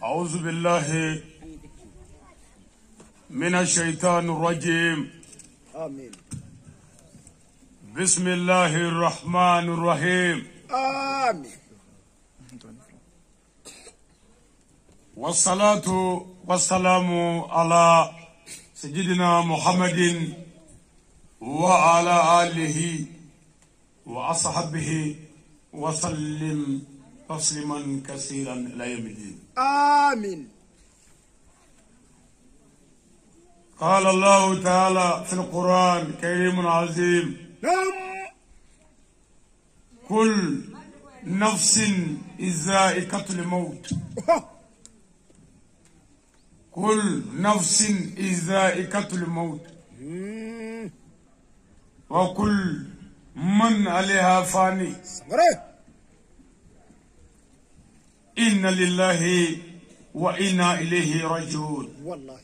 أعوذ بالله من الشيطان الرجيم. آمين. بسم الله الرحمن الرحيم. آمين. والصلاة والسلام على سيدنا محمد وعلى آله وأصحابه وسلم تسليما كثيرا إلى يوم الدين. آمين. قال الله تعالى في القرآن الكريم العظيم: كل نفس ذائقة الموت. كل نفس ذائقة الموت وكل من عليها فاني. إن لله وإنا إليه راجعون. والله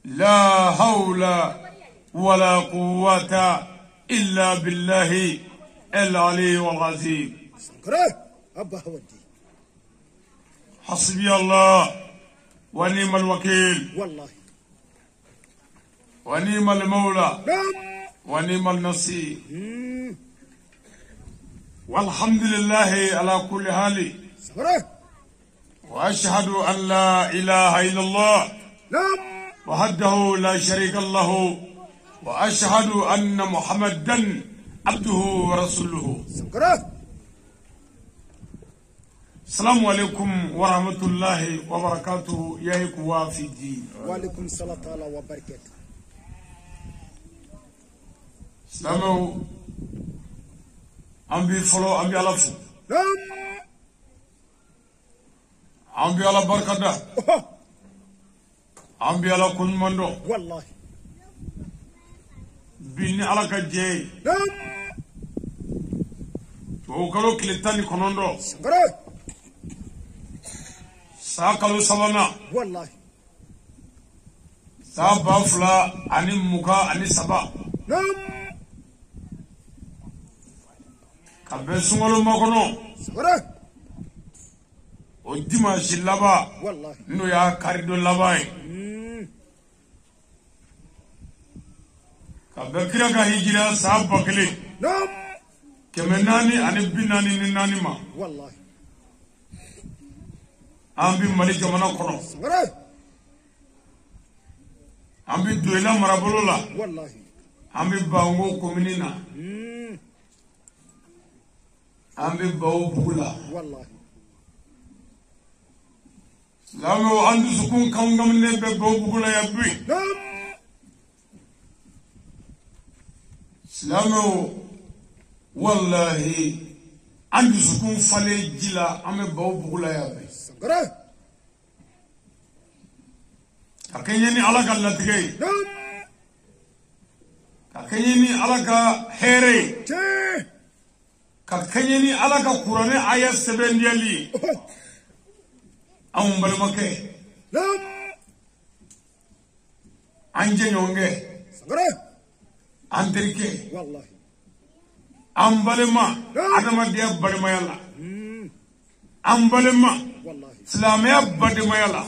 لا حول ولا قوة إلا بالله العلي العظيم. حسبي الله ونعم الوكيل. والله ونعم المولى ونعم النصير. والحمد لله على كل حال. وأشهد أن لا إله إلا الله وحده لا شريك له، وأشهد أن محمدا عبده ورسوله. السلام عليكم ورحمة الله وبركاته يا إخوة في الدين. وعليكم السلام وبركاته. سلام أمبي فلو أمبي على فو أمبي على بركة أمبي على كل مندو. والله بني على كجي وكلو كلتاني كنوندو ساكلو سبانا. والله سابا فلا أني مكا أني سبا كبسونغلو مكونو وديماشي لبا والله نو يا كاردو لباي كبكرا كهيجرا سابا كلي كمناني أني بناني ناني ما. والله أمبي مالي جمانا كونو أمبي دويلا مرابولولا. والله أمبي باونغو كومينينا أمبي باو بولا. والله لامو عندو سكون كونغام نبي باو بولا يبي. لامو والله عندو سكون فالي جلا أمبي باو بولا يبي. أكيني على كاللاتكي أكيني على كهري كأكيني على كقرآن آية 7 ديالي أم بالمكة أنجنونغ أنتريكي والله أم بالما أنا ما ديا بالما يلا أم بالما والله سلامي بالما يلا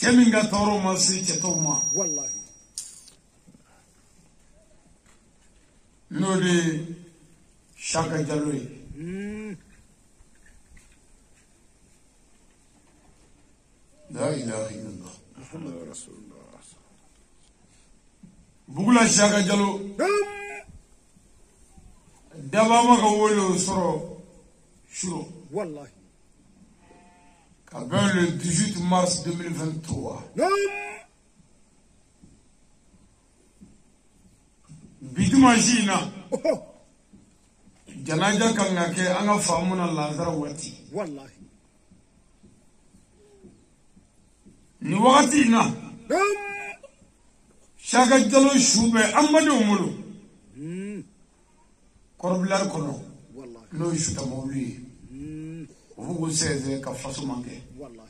كمينغا تورو ماسي كتوما. والله نودي شاكا جالوي لا إله إلا الله محمد رسول الله. بقول شاكا جالو دابا ما قولوا سرو شرو. والله Quand le 18 mars 2023, bidumajina janaja kangake anga famuna lazara wati. والله Ni wakati na shaka jalo shube amade umulu korbilar kono. والله No ishuta mawli uvugu seze ka fasu mange. والله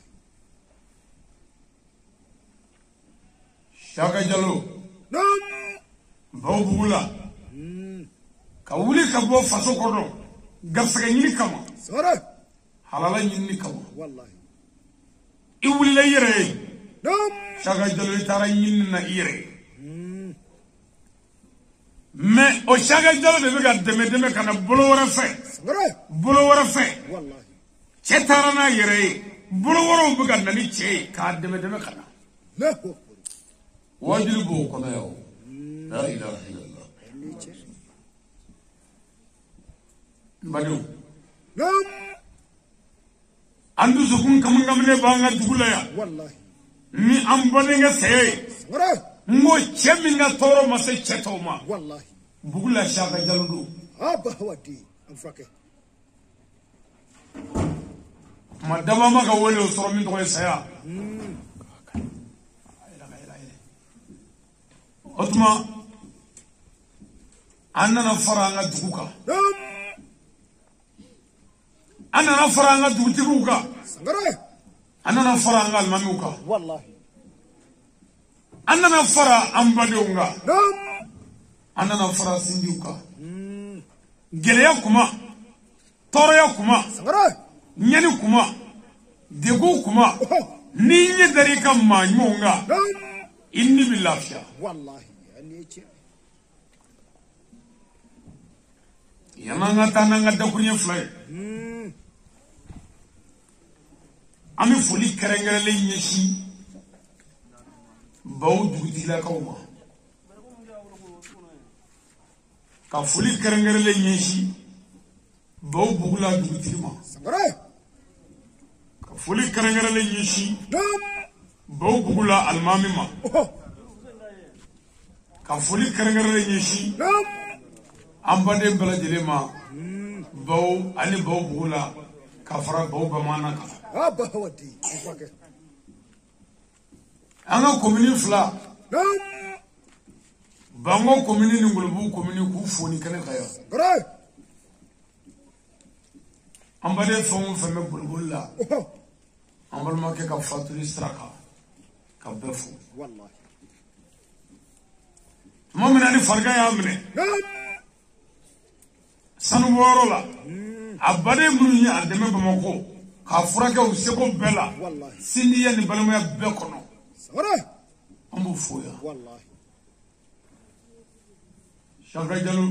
shaka jalo bawbugula ka wuli ka bo faso kono garsɛgɛ ɲini kama Sara. halala ɲini kama Wallahi. I wulila I yɛrɛ ye Nam. Chaka Diallo I taara ɲini na I yɛrɛ ye mais o Chaka Diallo de bɛ ka dɛmɛ ka na bolo wɛrɛ fɛ Sara. bolo wɛrɛ fɛ Wallahi. cɛ taara n'a yɛrɛ ye bolo wɛrɛw bɛ ka na ni cɛ ye k'a dɛmɛ ka na Allahu akbar. wajibi b'o kɔnɔ yan o la ilaha illallah badenw Nam. an dusukun kamanakaminen b'an ka dugu la yan Wallahi. ni an bɔlen ka saya ye Sara. n ko cɛ min ka tɔɔrɔ ma se cɛ tɔw ma Wallahi. bugu la Chaka Diallo don Aba hawadi. Anfake. ma daba ma ka wele o sɔrɔ min tɔgɔ ye saya o tuma an nana fara an ka dugu kan Nam. an nana fara an ka dugutigiw kan Sara. an nana fara an ka alimamiw kan Wallahi. an nana fara an badenw kan Nam. an nana fara sindiw kan gɛlɛya kuma tɔɔrɔya kuma Sara. ɲani kuma degun kuma ni ɲɛ dara I ka maa ɲumanw kan Nam. I ni bɛ lafiya Wallahi. Aniche. yan'an ka taa n'an ka dakuruɲɛ fila ye an bɛ foli kɛrɛnkɛrɛnlen ɲɛsin baw dugutigilakaw ma ka foli kɛrɛnkɛrɛnlen ɲɛsin baw bugula dugutigi ma Sara. ka foli kɛrɛnkɛrɛnlen ɲɛsin Nam. baw bugula alimami ma ka foli kɛrɛnkɛrɛnlen ɲɛsin Nam. an baden bɛɛ lajɛlen ma baw ani baw bugula ka fara baw bamaana kan Aba hawadi. Anfake. an ka komini fila Nam. Bango komini ni Ngolobu komini k'u fo ni kɛnɛ kan yan Sara. an baden fɛn o fɛn bɛ boliboli la an balimakɛ ka fatuli sira kan ka bɛɛ fo Wallahi. tuma min na ni farigan y'a minɛ Nam. sanubɔyɔrɔ la a baden minnu ye a dɛmɛ Bamako k'a furakɛ u seko bɛɛ la Wallahi. sindiya ni balimaya bɛɛ kɔnɔ Sara. an b'u fo yan Wallahi. Chaka Diallo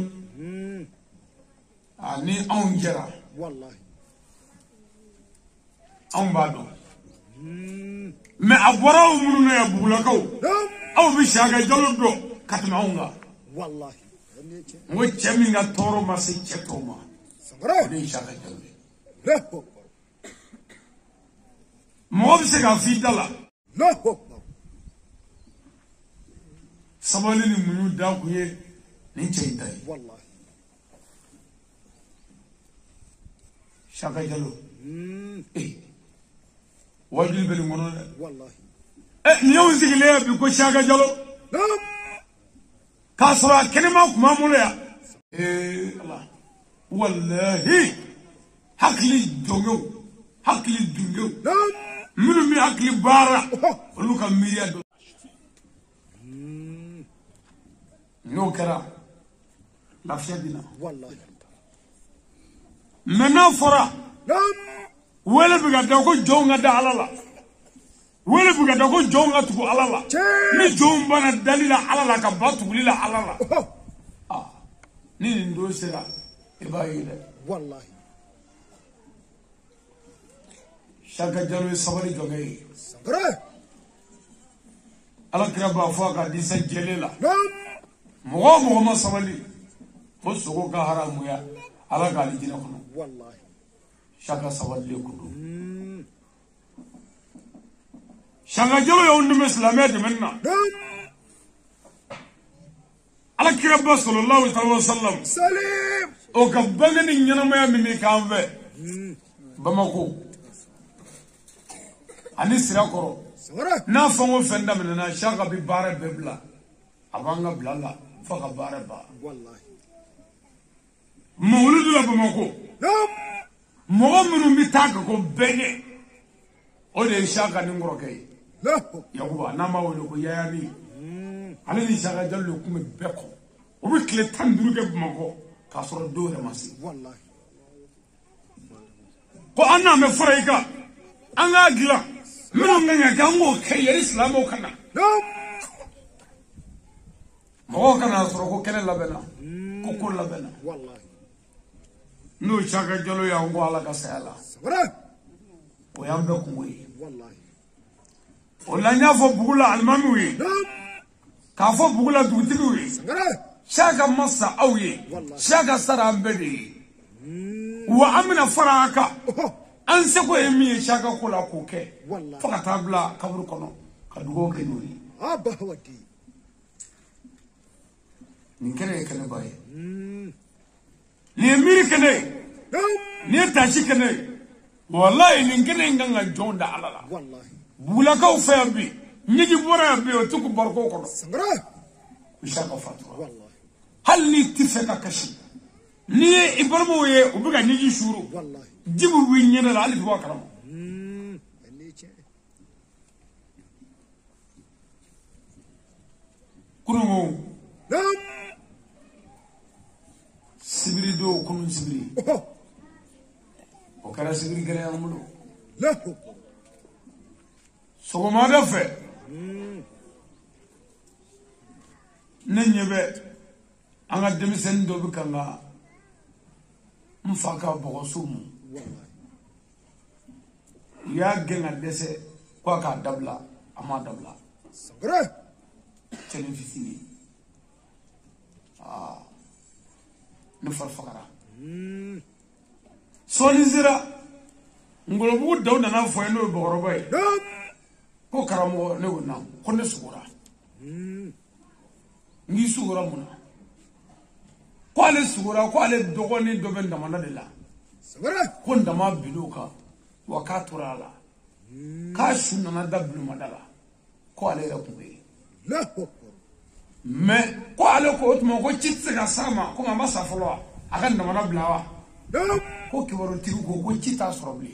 ni anw jɛra Wallahi. anw b'a dɔn mais a bɔra aw minnu na yan bugulakaw Nam. aw bɛ Chaka Diallo dɔn ka tɛmɛ anw kan Wallahi. Aniche. n ko cɛ min ka tɔɔrɔ ma se cɛ tɔw ma Sara. o de ye Chaka Diallo ye Allahu akbar. mɔgɔ bɛ se k'a fɔ I da la Allahu akbar. sabali ni muɲu da kun ye nin cɛ in ta ye Wallahi. Chaka Diallo wajibi bɛ nin kɔnɔ dɛ Wallahi. nin y'anw sigilen ye bi ko Chaka Diallo Nam. k'a sɔrɔ a kɛnɛma tun b'an bolo yan Ala walahi hakili jɔngew hakili dungew Nam. minnu bɛ hakili baara olu ka miiriya dɔn n'o kɛra lafiya bɛ na Wallahi. mais n'a fɔra Nam. wele bɛ ka da ko jɔnw ka da Ala la wele bɛ ka da ko jɔnw ka tugu Ala la ni jɔnw banna dali la Ala la ka ba tuguli la Ala la ni nin don sera I b'a ye dɛ Wallahi. Chaka Diallo ye sabali jɔnkɛ ye Sara. Alakira b'a fɔ a ka hadisa jɛlen la Nam. mɔgɔ o mɔgɔ ma sabali fo sogo ka haramuya Ala ka alijinɛ kɔnɔ Wallahi. Chaka sabalilen kun don Chaka Diallo y'anw dɛmɛ silamɛya dɛmɛni na Nam. Alakira ba sallallahu alaihi wa sallam Salim. o ka bange ni ɲɛnamaya min bɛ k'an fɛ Bamako ani Sirakɔrɔ Sara. n'a fɛn o fɛn daminɛna Chaka bɛ baara bɛɛ bila a b'an ka bila la fo ka baara ban Wallahi. mawuludu la Bamako Nam. mɔgɔ minnu bɛ taa ka ko bɛɛ ɲɛ o de ye Chaka ni kɔrɔkɛ ye Allahu. Yakuba n'an b'a wele ko Yayani ale ni Chaka Diallo de tun bɛ bɛɛ kɔ o bɛ tile 15 kɛ Bamako k'a sɔrɔ don yɛrɛ ma se Wallahi. ko anna me furaika anga gila mino nganga gango kayir islamo kana mo kana soro ko kene labena ko ko labena wallahi no chaga jalo ya ngo ala ka sala o yambe ko wi wallahi o la nya fo bugula almami wi ka fo bugula dutigi wi shaga masa awye shaga sara mbedi wa amina faraka an se ko emi shaga kula koke faka tabla kaburu kono ka dugo ke nuri aba wadi ni kene baye ni miri kene ni tashi kene wallahi ni kene nganga jonda alala wallahi bula ka ufabi nyiji bora be o tuku barko kono sangara shaga fatwa wallahi hal ni tifeka kashi ni ibarmo ye ubiga nyiji shuru wallahi jibu wi nyene la alif wa karamo kuno sibiri do kunun sibiri o kara sibiri gere amulo lahu so ma da fe nenyebe anga demisen do bi kanga mfaka bogosumu ya genga dese kwa ka dabla ama dabla sangara chene fisini ne farfakara soni zira ngolo bu daw na fo eno bogoro bay ko karamo ne wona ko ne sugura ngi sugura muna ko ale sugura ko ale dogoni doben damana de la sangara ko ndama biluka wakaturala ka shuna na dablu madala ko ale rakuwe lahu me ko ale ko otmo ko chitse ga sama ko ma safolo akan ndama blawa ko kiboro tiru ko chita sorobli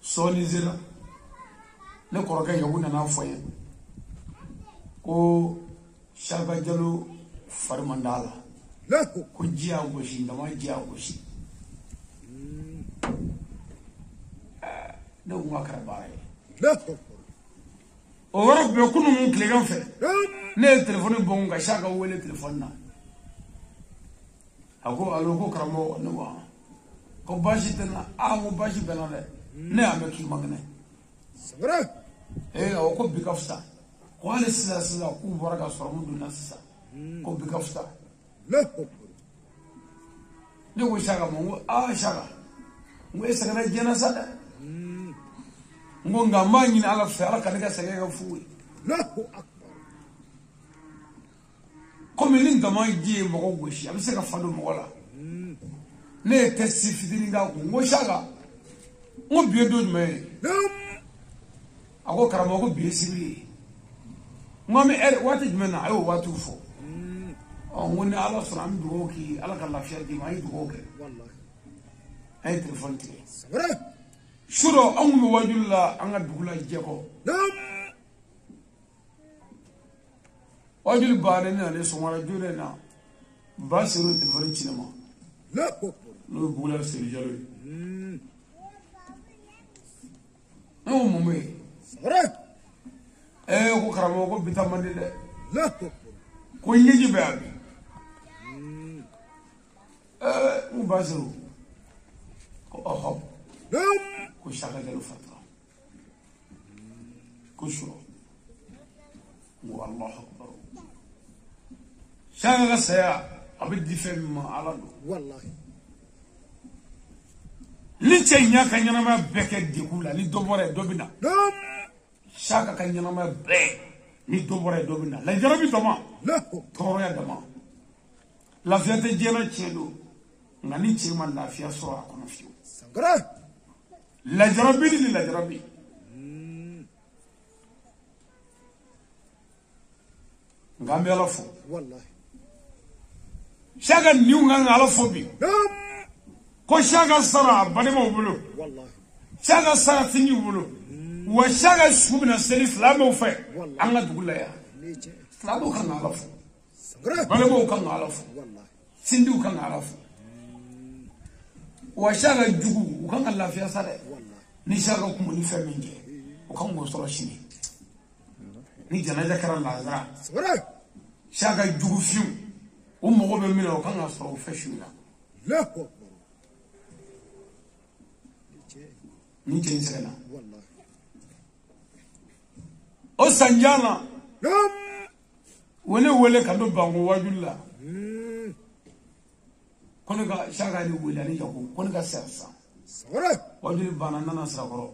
soni zira ne koroga yawuna na foye ko sharba jalo farmandala lahu ko jiya goshi ndama jiya goshi ne wa karabare lahu o wara be kunu mun klegan fe ne telefone bon ga shaka wele telefone na ako alo ko karamo ne wa ko bashi tana mo bashi benale ne ame ki magne sangara o ko bikafsta ko ale sila ku bora ga soro mun na sisa ko bikafsta lahu ne ko shaka mo shaka ngwe sagana jena sada ngonga manyi na ala fara kanega sagega fuwe lahu akbar comme ni ndama ji mo ko goshi abise ka fado mo wala ne testi fidini ga ko ngo shaga ngo biye do me ako karamo ko biye sibili ngome wati jmena ayo watu fo ngoni ala suram dugo ki ala ka lafiya di mai dugo ke wallahi ay telefon ti sangara shuro angu wajulla anga dugula jeko wajul baane na le somara jure na basiru telefon cinema lahu no bugula seri jalo no mume sangara ko karamo ko bitamande de lahu ko nyiji be abi mu basiru ko oho ko shaka jalo fatra ko shuro والله أكبر شاغل سيا أبدي فيلم على دو والله لتشينيا كان ينام بكر ديكولا لدوبورة دوبنا شاغا كان ينام بك لدوبورة دوبنا لا جربي تما لا توريا دما لا فيات جينا تشيلو غني تشيما لا فيا سوا كنا فيو سانغرا لا جربي ngambe ala fo wallahi shaga niu nganga ala fo bi ko shaga sara bane mo bulo wallahi shaga sara tini bulo wa shaga subna selif la mo fe anga dugula ya la do kan ala fo sangara bane mo kan ala fo wallahi sindu kan ala fo wa shaka jugu u kan ka lafiya sa dɛ ni shaka kuma ni fɛn min kɛ u kan k'o sɔrɔ sini ni janaja kɛra lazara shaka jugu fiw o mɔgɔ bɛ min na o kan ka sɔrɔ o fɛ su la ni cɛ in sɛgɛnna o sanjana wele ka don bango wajulu la ko ne ka shaka ni wele ani jago ko ne ka sersa wajulu bana nana sirakɔrɔ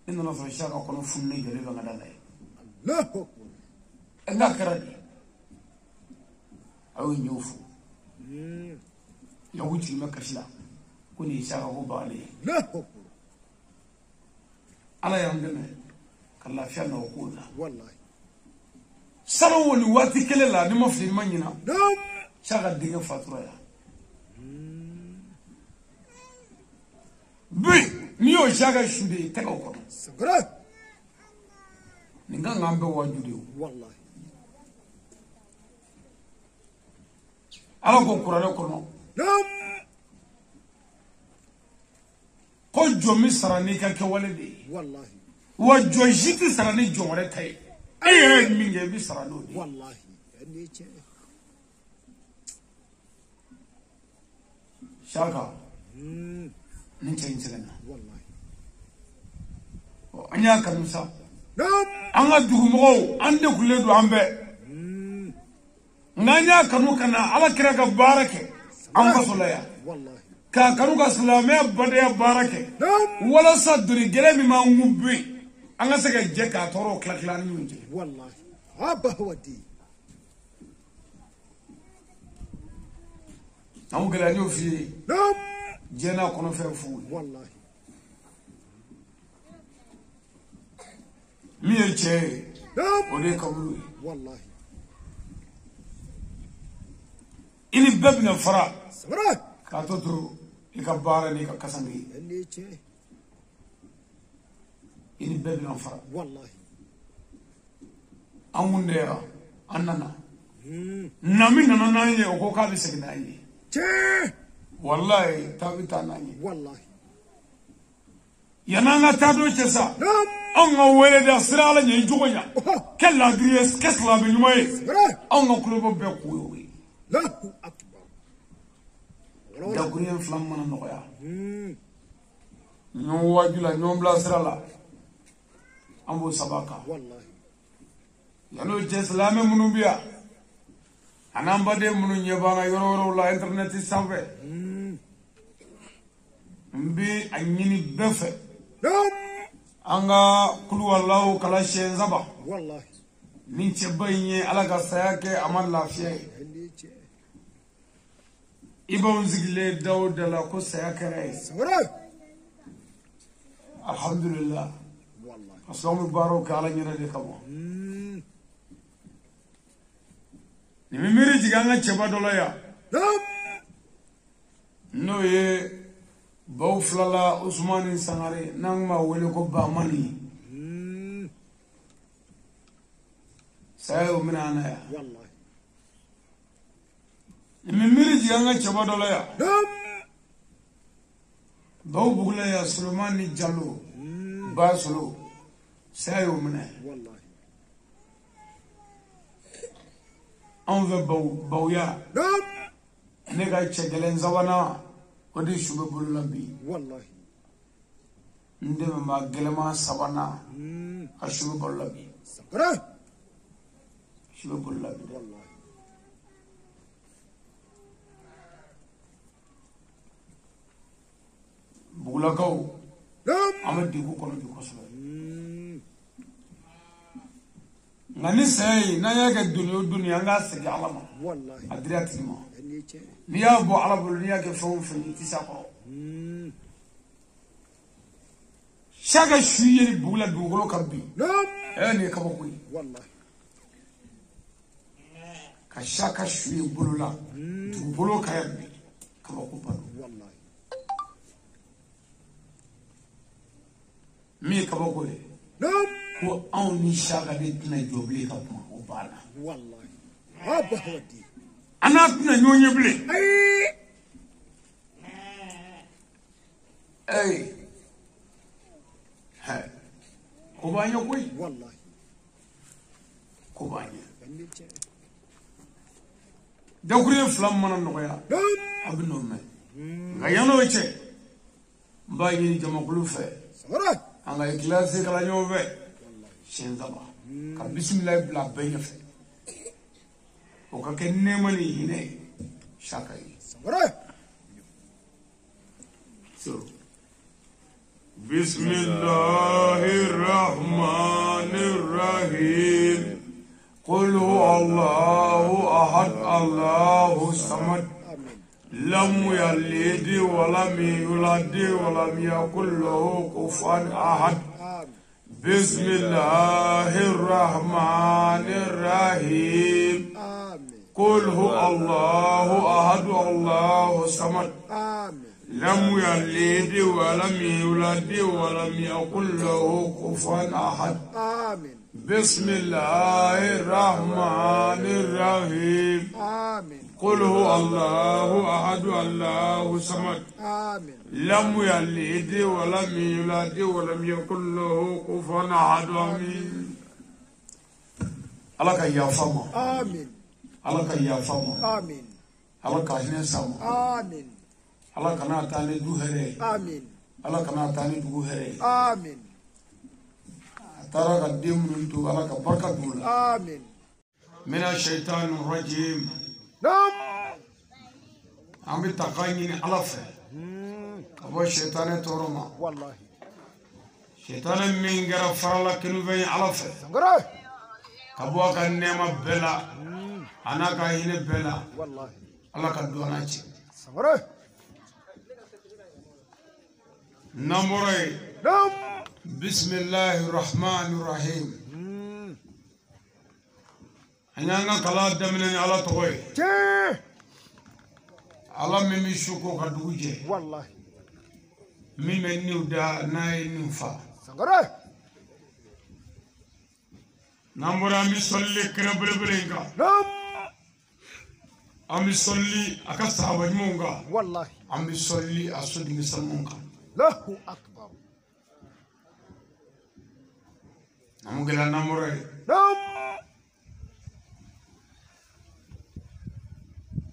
ne nana sɔrɔ shaka kɔnɔ funne jɔlen bɛ ka da la ye n'a kɛra de a y'o ɲɛw fo jago jigin bɛ kasi la ko nin ye shaka ko bagale ye ala y'an dɛmɛ ka lafiya na o ko la salon woni waati kelen la ni ma fili ma ɲina shaka denkɛ fatura ya bi ni y'o shaka su de ye tɛgɛw kɔnɔ nin kan k'an bɛɛ waju de ye ala ko kuranɛ kɔnɔ ko jɔn min sara n'i ka kɛwale de ye wa jɔn si tɛ sara ni jɔn wɛrɛ ta ye e yɛrɛ ye min kɛ i bɛ sara n'o de ye shaka ni cɛ in sɛgɛnna an y'a kanu sa an ka dugumɔgɔw an degulen don an bɛɛ n'an y'a kanu ka na ala kira ka baara kɛ an faso la yan k'a kanu ka silamɛya badaya baara kɛ walasa doni gɛlɛn min b'an kun bɛ yen an ka se ka jɛ k'a tɔɔrɔ tila tila ni ɲɔgɔn cɛ an gɛlɛya y'o f'i ye diɲɛ n'a kɔnɔfɛn f'u ye min ye cɛ ye o de ye kaburu ye i ni bɛɛ bɛna fara k'a to to i ka baara n'i ka kasange i ni bɛɛ bɛna fara an kun de yan an nana na min nana n'an ye o ko k'a bɛ segin n'an ye wallahi taa bɛ taa n'an ye yan'an ka taa don cɛ sa anw ka wele da sira ala ɲɛ i jogo ɲa kɛ laadiri ye kɛ silamɛ ɲuman ye anw ka kulobɔ bɛɛ k'o y'o ye dakuruɲɛ fila mana nɔgɔya ɲɔgɔn waju la ɲɔgɔn bila sira la an b'o saba kan yan'o cɛ silamɛ minnu bɛ yan a n'an baden minnu ɲɛ banna yɔrɔ wɛrɛw la internet sanfɛ n bɛ a ɲini bɛɛ fɛ an ka kuluwalaw kala siɲɛ saba ni cɛba in ye ala ka saya kɛ a ma lafiya ye i b'anw sigilen daw da la ko saya kɛra ye alhamdulillah parce que an bɛ baaraw kɛ ala ɲɛna de kama nin bɛ miiri jigin an ka cɛba dɔ la yan n'o ye baw filala usumani sangare n'an b'a wele ko bamani saya y'o minɛ an na yan nin bɛ miiri jigin an ka cɛba dɔ la yan baw bugula yan solomani jalo ba solo saya y'o minɛ anw fɛ bawuya ne ka cɛ gɛlɛn sabanan o de su bɛ bolo la bi n dɛmɛba gɛlɛman sabanan a su bɛ bolo la bi su bɛ bolo la bi bugulakaw an bɛ degun kɔnɔ bi kosɛbɛ nka ni saya ye n'an y'a kɛ doni o doni an k'a segin ala ma a dira a tigi ma n'i y'a bɔ ala bolo n'i y'a kɛ fɛn o fɛn i tɛ se a kɔrɔ chaque su ye ni bugula dugukolo kan bi nin ye kabako ye ka chaque su ye bolo la dugukolo kan yan bi kabako ba don min ye kabako ye ko anw ni shaka de tɛna jɔ bilen ka kuma o banna an n'a tɛna ɲɔgɔn ye bilen اي ها كوبانيا كوي والله كوبانيا دوكري فلام من نويا ابنو مي غيانو ويتشي باغي جماكلو في صغرت انا كلاسي كلا نيو في شين دابا بسم الله بلا بين في وكان نيماني هنا شاكاي صغرت بسم الله الرحمن الرحيم قل هو الله أحد الله الصمد لم يلد ولم يولد ولم يكن له كفوا أحد بسم الله الرحمن الرحيم قل هو الله أحد الله الصمد لم يلد ولم يولد ولم يكن له كفوا أحد بسم الله الرحمن الرحيم قل هو الله أحد الله الصمد لم يلد ولم يولد ولم يكن له كفوا أحد آمين الله يا فما آمين الله يا فما آمين الله كاهنا سما آمين الله كنا تاني دوهري آمين الله كنا تاني دوهري آمين ترى قديم ننتو الله كبركة دولا آمين من الشيطان الرجيم نعم عم تقايني علفه أبو الشيطان تورما والله شيطان من غير فرلا كنو بين علفه صغرت أبو كان نعمة بلا أنا كاين بلا والله الله كدوانا شيء صغرت نمري نعم بسم الله الرحمن الرحيم أنا كلا دمني على توي على ميمي شوكو كدوجي والله ميمي نيودا ناي نفا صغرت نمري أمي صلي كربل بلينكا نعم أمي صلي أكسر بجمونكا والله أمي صلي أسود مسلمونكا له أكبر نمغلا نمري نعم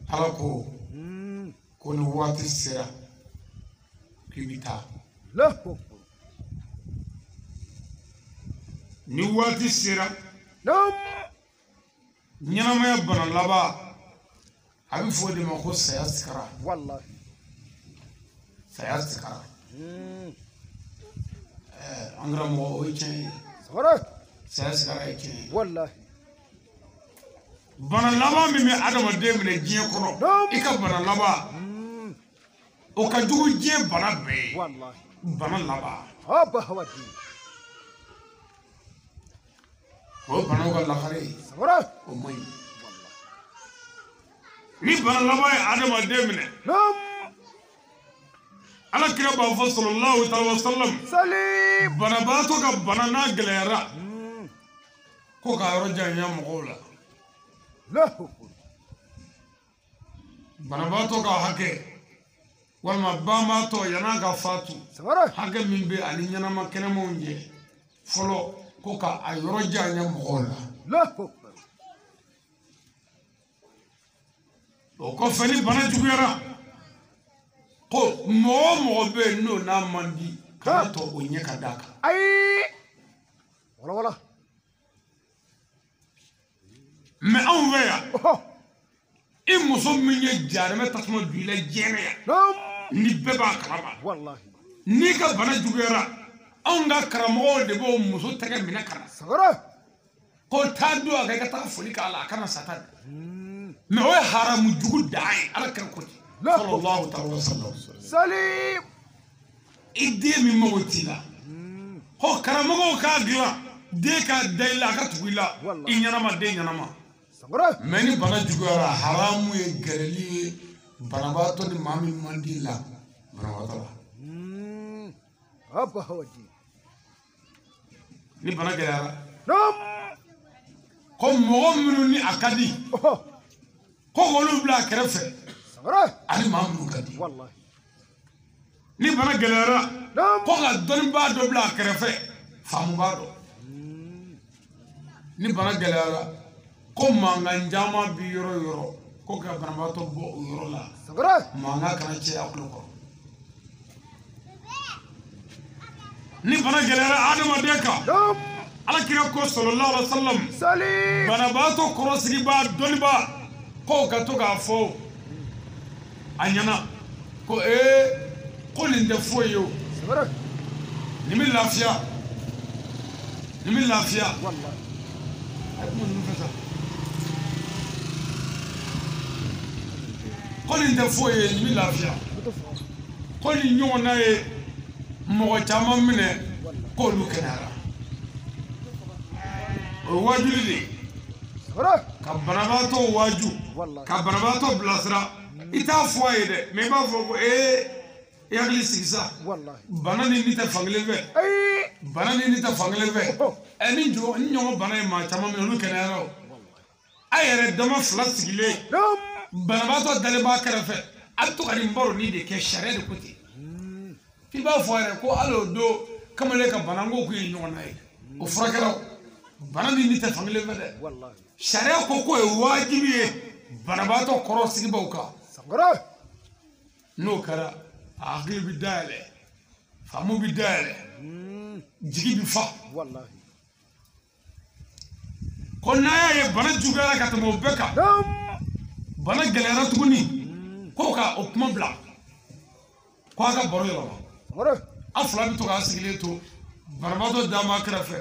حلقو كون واتي السرا كيبتا له نواتي السرا نعم نينما يبنا لبا أبي فودي ما خو سياسكرا والله سياسكرا أنغرا مو ويكي صغرت سياسكرا يكي والله بنا لبا مي ادم ديمن جيه كرو إيكا بنا لبا وكجو جيه بنا بي والله بنا لبا هذا هو الدين هو بنا وقال لخري صغرت ومي ni bana laba adama demine نعم ala kira ba fa sallallahu alaihi wasallam سليم bana ba to ka bana na gelera ko ka yoro janya mogola له bana ba to ka hake walma ba ma to yana ka fatu صغرت hake min be ani nyana ma kene monje folo ko ka ayoro janya mogola له o ko fani bana jugera ko mo be no na mandi ka to o nyeka daka أي ولا mais on veya أوه. in muso min ye jarime tasuma duila jɛnɛya نعم ni bɛɛ b'a kalama والله n'i ka bana juguyara anw ka karamɔgɔw de b'o muso tɛgɛ minɛ ka na صغرت ko taa don a kan i ka taa foli k'a la a kana sata mais o ye haramu jugu dan ye ala kɛra ko ten sallallahu alaihi wasallam سليم i den min mago t'i la ko karamɔgɔw k'a dilan den k'a da i la a ka tugu i la i ɲɛnama den ɲɛnama صغرت mais ni bana juguyara haramu ye gɛrɛli ye banabaatɔ ni maa min man di la banabaatɔ la هذا هو الدين ni bana gɛlɛyara نعم ko mɔgɔ minnu ni a ka di أوه. ko k'olu bila a kɛrɛfɛ صغرت ani maa minnu ka di والله ni bana gɛlɛyara ko ka dɔnnibaa dɔ bila a kɛrɛfɛ faamubaa dɔ ni bana gɛlɛyara ko mankan caman bi yɔrɔ o yɔrɔ ko ka banabaatɔ bɔ o yɔrɔ la mankan kana caya kulo kɔrɔ ni bana gɛlɛyara adamaden kan alakira ko sallallahu alaihi wasallam banabaatɔ kɔrɔsigibaa dɔnnibaa ko ka to k'a fɔ a ɲɛna ko ko nin tɛ foyi ye o nin bɛ lafiya nin bɛ lafiya ko nin tɛ foyi ye nin bɛ lafiya ko nin ɲɔgɔnna ye mɔgɔ caman minɛ k'olu kɛnɛyara o ye waajuli de ye ka banabaatɔ waaju ka banabaatɔ bilasira i t'a fɔ a ye dɛ mais i b'a fɔ ko i hakili sigi sa bana ni tɛ fankelen fɛ bana ni tɛ fankelen fɛ ni ɲɔgɔn bana ye maa caman minɛ olu kɛnɛyara o a yɛrɛ dama fila sigilen banabaatɔ dalen b'a kɛrɛfɛ a bɛ to ka nin baro ni de kɛ sariya de ko ten k'i b'a fɔ a yɛrɛ ko hali o don kamalen ka bana ko k'u ye ɲɔgɔn na ye o furakɛla bana ni tɛ fankelen fɛ dɛ sariya ko k'o ye waajibi ye banabaatɔ kɔrɔ sigibaw kan n'o kɛra a hakili bɛ dayɛlɛ faamu bɛ dayɛlɛ jigi bɛ fa ko n'a y'a ye bana juguyara ka tɛmɛ o bɛɛ kan bana gɛlɛyara tuguni ko ka o kuma bila ko a ka baro yɛlɛma a fila bɛ to k'a sigilen to banabaatɔ d'a ma kɛrɛfɛ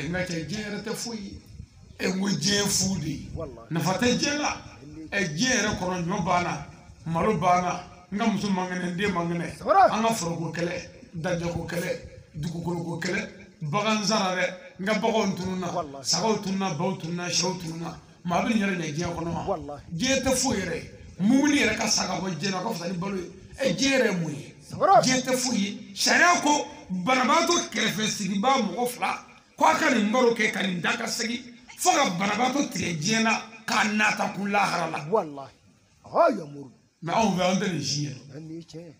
nka cɛ diɲɛ yɛrɛ tɛ foyi ye n ko diɲɛ fu de ye nafa tɛ diɲɛ la diɲɛ yɛrɛ kɔnɔ ɲɔ banna malo banna n ka muso man kɛnɛ n den man kɛnɛ an ka foroko kɛlɛ dajako kɛlɛ dugukoloko kɛlɛ bagan zara dɛ n ka baganw tununna sagaw tununna baw tununna sɛw tununna maa bɛ nin yɛrɛ ɲɛ diɲɛ kɔnɔ wa diɲɛ tɛ foyi yɛrɛ ye mumuni yɛrɛ ka saga bɔ diɲɛ na ka fisa ni balo ye diɲɛ yɛrɛ ye mun ye diɲɛ tɛ foyi ye sariya ko banabaatɔ kɛrɛfɛ sigibaa mɔgɔ fila ko a ka nin baro kɛ ka nin da ka segin fo ka banabaatɔ tigɛ diɲɛ na k'a nata kun lahara la mɛ anw fɛ an tɛ nin si ye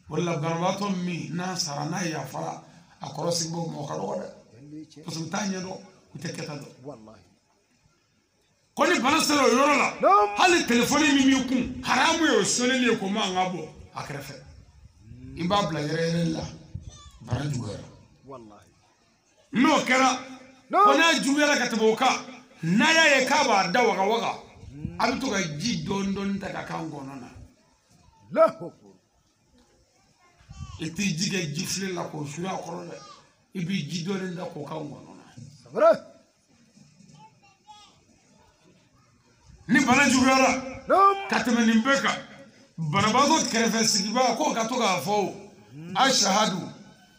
o de la banabaatɔ min n'a sara n'a yafara a kɔrɔ sigibaw ma o ka dɔgɔ dɛ parce que u t'a ɲɛdɔn u tɛ kɛta dɔn ko ni bana sera o yɔrɔ la hali telefɔni min b'i kun haramu ye o sɔnni ye ko man ka bɔ a kɛrɛfɛ i b'a bila yɛrɛ la bana juguyara n'o kɛra ko n'a juguyara ka tɛmɛ o kan n'a y'a ye k'a b'a da waga waga a bɛ to ka ji dɔɔni dɔɔni ta ka k'an kɔnɔ na i t'i ji kɛ ji file la k'o suya a kɔrɔ dɛ i b'i ji dɔɔni da k'o k'an kɔnɔ na ni bana juguyara ka tɛmɛ nin bɛɛ kan banabaatɔ kɛrɛfɛ sigibaa ko ka to k'a fɔ ashahadu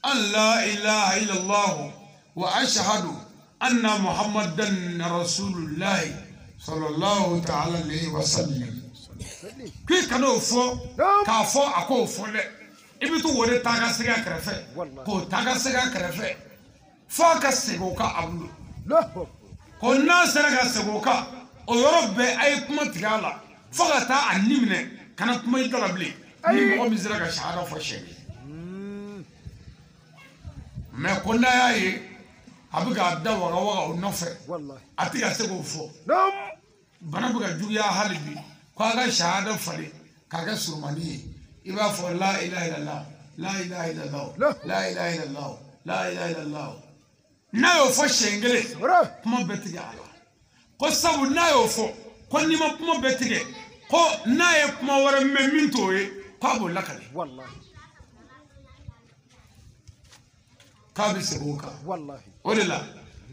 an la ilaha illallah wa ashahadu anna muhammadan rasulullahi sallallahu ta'ala alayhi wa sallam k'i kana o fɔ k'a fɔ a k'o fɔ dɛ i bɛ to o de taa ka segin a kɛrɛfɛ k'o taa ka segin a kɛrɛfɛ fo a ka segin o kan a bolo ko n'a sera ka segin o kan o yɔrɔ bɛɛ a ye kuma tigɛ a la fo ka taa a ni minɛ kana kuma i da la bilen ni mɔgɔ min sera ka sahada fɔ sɛbi mɛ ko n'a y'a ye a bɛ k'a da waga waga o nɔfɛ a tɛ ka se k'o fɔ bana bɛ ka juguya hali bi ko a ka sahada falen k'a kɛ surumani ye i b'a fɔ la ilaha illallah la ilaha illallah la ilaha illallah la ilaha illallah n'a y'o fɔ siɲɛ kelen kuma bɛɛ tigɛ a la ko sabu n'a y'o fɔ ko n'i ma kuma bɛɛ tigɛ ko n'a ye kuma wɛrɛ mɛn min t'o ye k'a b'o lakale k'a bɛ segin o kan o de la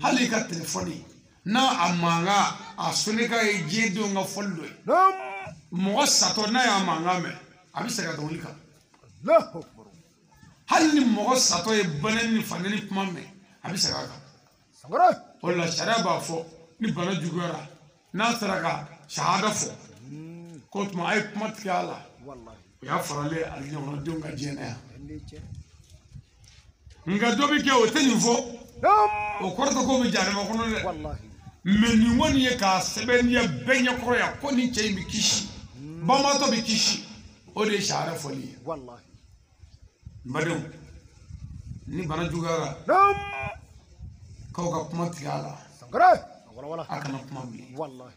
hali i ka telefɔni n'a a mankan a sɔnni k'a ye diɲɛ denw ka fɔli dɔ ye mɔgɔ satɔ n'a y'a mankan mɛn a bɛ segin a dɔnkili kan hali ni mɔgɔ satɔ ye bana ni faneli kuma mɛn a bɛ segin a kan o de la sariya b'a fɔ ni bana juguyara n'a sera ka sahada fɔ ko tuma a ye kuma tigɛ a la o y'a faralen ali ɲɔgɔnnadenw ka diɲɛ na yan nka dɔ bɛ kɛ o tɛ nin fɔ o kɔrɔ tɛ k'o bɛ jahanama kɔnɔ dɛ mɛ nin kɔni ye k'a sɛbɛnniya bɛɛ ɲɛkɔrɔ yan ko nin cɛ in bɛ kisi bamaatɔ bɛ kisi o de ye sahada fɔli ye Mbadou ni bana jugara Nam. Kau ka kuma tigala Sangare. Wala. akana kuma bi Wallahi.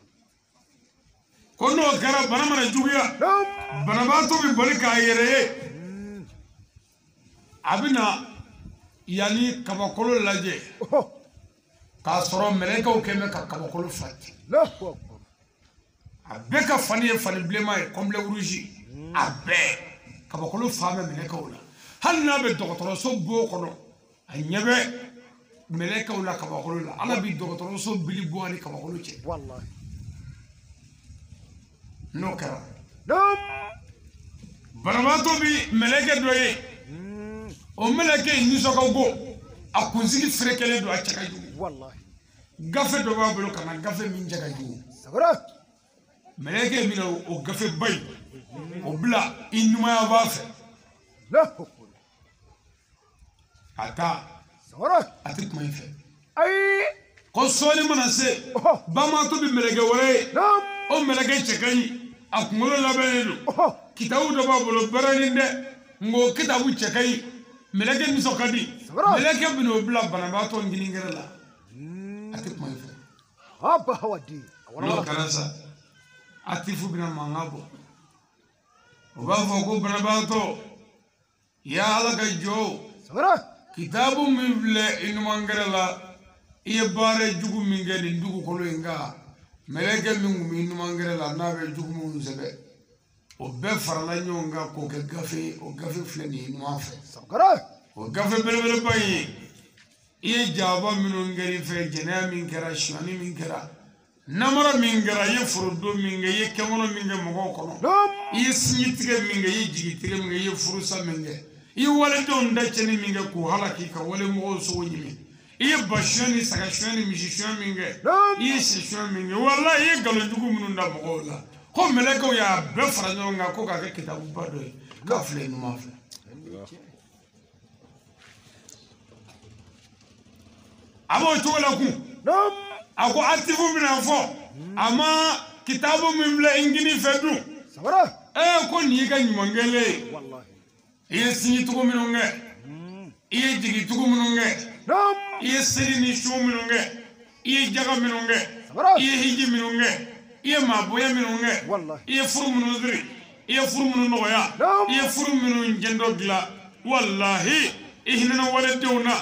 kono kara bana mana juguya Nam. bana ba to bi boli ka yere abina yani kabakolo laje ka soro meleka o keme ka kabakolo fati Allahu akbar. abeka fani fani blema e komble rouge abe kabakolo fama meleka o la hanna be dokotoro so bo kono anyabe meleka o la kabakolo la ala bi dokotoro so bili bo ani kabakolo che Wallahi. no kara Nam. banabato bi meleke doye o meleke ni soka go akunzigi frekele do achaka ju Wallahi. gafe do ba bolo kana gafe min jaga ju Sangare. meleke mi o gafe bay o bla inuma ya bafe Allahu akbar. ata Sangare. ati kuma ife Ay. ko soli mana se bamato bi meleke wore Nam. o meleke chekani akungolo labelu kitabu do ba bolo baraninde ngo kitabu chekani meleke mi sokadi meleke bi no bla banabato ngilingere la ati kuma ife Haba hawadi. no karasa atifu bina mangabo obafo ko banabato ya ala ga jo Sangare. kitabu min bile inumangere la iye bare jugu min ge ni dugu kolo inga meleke min mi inumangere la na be jugu mun sebe o be farala nyonga ko ke gafe o gafe fleni inuafe Sangare. o gafe bele bayi iye jaba minu ngeri fe jena min kera shani min kera namara min kera ye furudo min ge ye kemono min ge mogo kono Nam. iye sinyitige min ge ye jigitige min ge ye furusa min ge iye wale don da cheni min ge ko halaki ka wale mogo so nyimi iye bashani sagashani mishishani min ge iye shishani min ge wallahi iye galonjugu minu nda mogo la ko meleko ya be faranyo nga ko ka ke kitabu bado ka fle no mafle abo chola ku Nam. ako atifu mina fo ama kitabu min bla ingini fedu Sangare. ko ni ga nyumangele Wallahi. iye sinyi tugo minunge iye jigi tugo minunge Nam. iye seri ni shu minunge iye jaga minunge iye hiji minunge iye maboya minunge Wallahi. iye furu minudri iye furu minu noya iye furu minu njendo gla wallahi ihnana wala dewna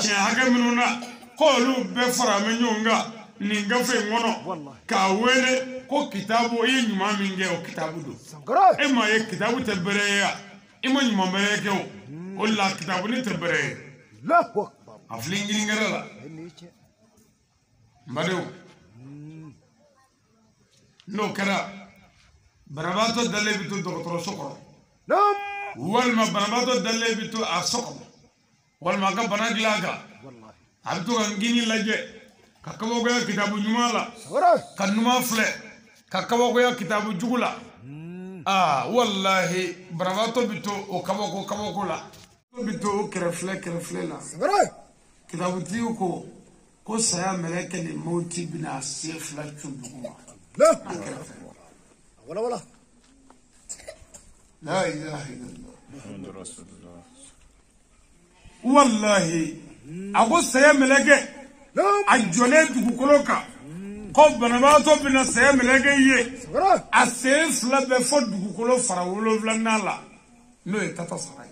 che haga minuna qolu be fara menyonga ninga fe ngono ka wele ko kitabu iye nyuma minge o kitabu do Sangare. e ma ye kitabu tebereya e ma nyuma mereke o la kitabu ni tebere Allahu akbar. aflingiri ngerala Eniche. mbadeu no kara barabato dalle bitu dokotoro sokoro Nam. walma barabato dalle bitu a sokoro walma ga banaglaga Wallahi. abtu ngini laje kakabo go ya kitabu nyumala Sangare. kanuma fle kakabo go ya kitabu jugula wallahi barabato bitu o kabako la bitu kerefle la Sangare. kitabu tiyo ko saya meleke ni mauti bina sefla chuduma Wala. لا إله إلا الله محمد رسول الله والله أقول سيام لقى أجولت بكلوكا قب بنباتو بنا سيام لقى يه أسيف لا بفض بكلو فراولو فلنالا نو يتتصري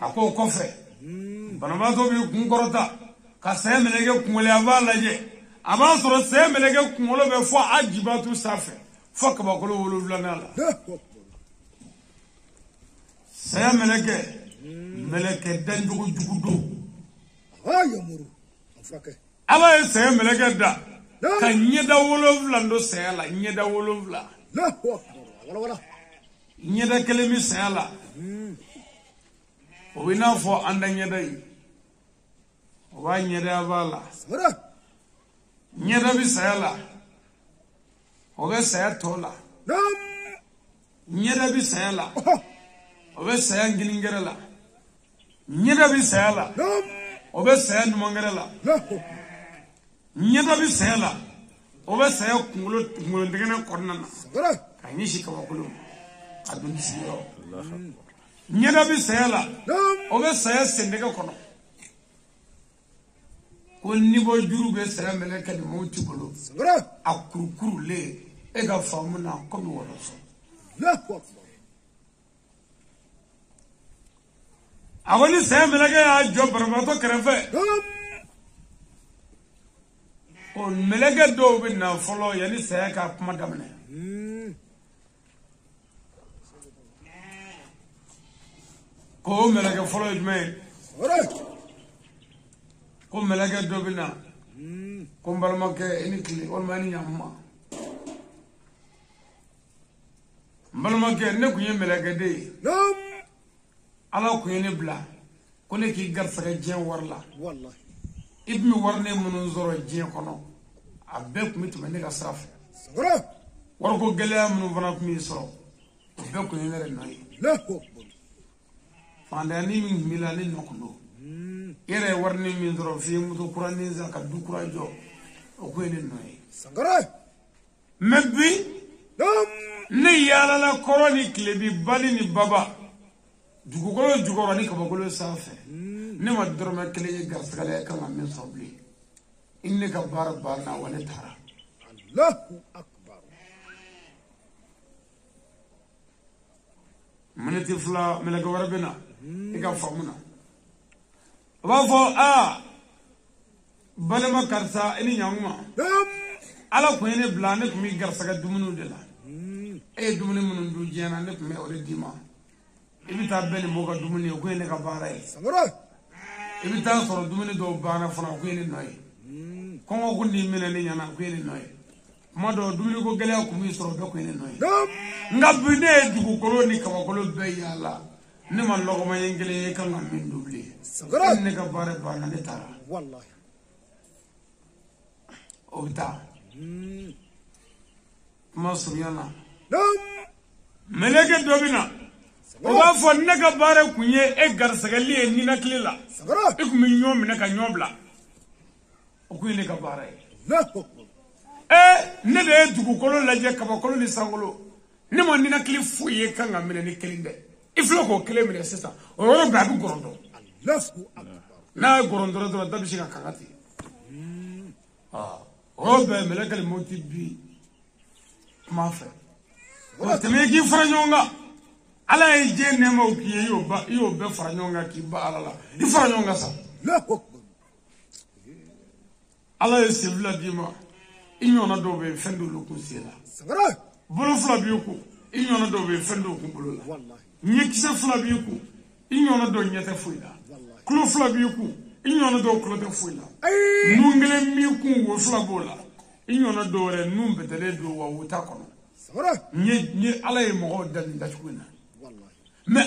أقول كفر بنباتو بكونكورتا كسيام لقى كمولي أبالا يه أما سورة سيام لقى كمولو بفوا أجيباتو سافر فك بقولوا ولو فلنا سيا ملكة دنجو جودو هاي مرو أفرك الله سيا ملكة دا كان يدا ولو فلنا سيا لا يدا ولو فلا لا ولا يدا كلمة سيا لا وينا فو عندنا يدا وين يدا بالا يدا بسيا لا obe saya tola nyeda bi saya la obe saya ngilingere la nyeda bi saya la obe saya numangere la nyeda bi saya la obe saya kungulo ngene korna na kanyi shika bakulu adun siyo nyada bi sayala o be saya sendega kono ko nibo juru be saya meleka ni moti bolo akurukuru le e ga famu na ko mi wala so awani saya meleka ya jo barbato krefe on meleka do be na follow yani saya ka kuma damne ko meleka follow me ko meleka do be na ko balma ke enikli on mani nyamma balma ke ne ku meleka de ala ku ne bla ko ne ki garfa jen warla wallahi ibmi warne munun zoro jen kono abbe ku mitu ne ga saf war ko gele munun fana ku mi so abbe ku ne re noy fanda ni min milani nokuno yere warne min zoro fi mutu qur'ani za ka du qur'ajo o ku ne noy mebbi ne yala la koroni klebi bali ni baba dugukolo jugoro ni kabakolo safe ne ma dorma kele gasgale kan amen sobli inne ka bar bana wala tara Allahu akbar manati fla melaga warabena ega famuna wa fo balama karsa ini nyanguma ala ko ene blane ko mi garsaga dumunu de la dumunu munun du jena ne ko me ore dima ibita beli moga dumuni ko ene ka baray ibita soro dumuni do bana fana ko ene noy ko ngo ni mena ni nyana ko ene noy modo dumuni ko gele ko mi soro do ko ene noy ngabine dugu kolo ni kama kolo be yalla ne man logo ma yengele kan ngam min dubli ne ka bare bana ne tara wallahi obita masriyana meleke dobina o ba fo ne ka bare kunye e garsagali e ni naklila e ku mi nyom ne ka nyobla o ku ne ka bare ne de dugu kolo laje ka ba kolo ni sangolo ne mo ni nakli fuye kan ngamene ni kelinde iflo ko kele mi sesa o ro ba bu gorondo na gorondo do da bi shiga kakati o be meleke le moti bi ma fe o temeki franyonga ala e je ne ma okiye yo be franyonga ki ba ala di franyonga sa ala e sevla dima inyona do be fendo lo kusela bolo fla bi ku inyona do be fendo ku bolo la wallahi nyekisa fla bi ku inyona do nyete fuila klo fla bi ku inyona do klo te fuila nungele mi ku wo fla bola inyona do re numbe tele do wa wuta kono ni ala e mo dal ndachuna wallahi me